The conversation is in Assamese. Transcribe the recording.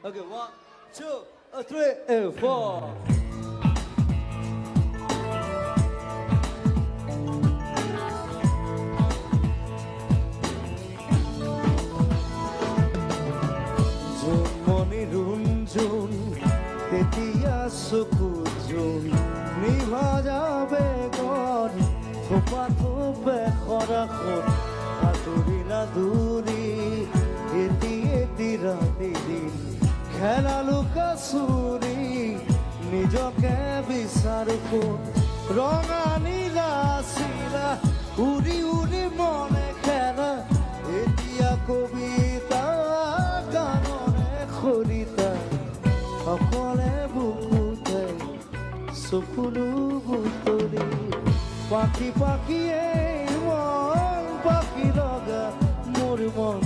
Okay, 1, 2, 3, and 4. ৰুঞ্জুন তেতিয়া চকু জোন নিভা যাবে গন থোপা থোপে খৰাখন আদৰি নাদুৰি এটি এটি ৰাতি দিন খেলা লুকা চুৰি নিজকে বিচাৰো কোন ৰঙা নীলা চিলা উৰি উৰি মনে খেলা এতিয়া কবিতা খৰিতা অকলে বুকুতে চকুলো বুটলি পাখি পাখিয়ে মন পাখি লগা মোৰ মন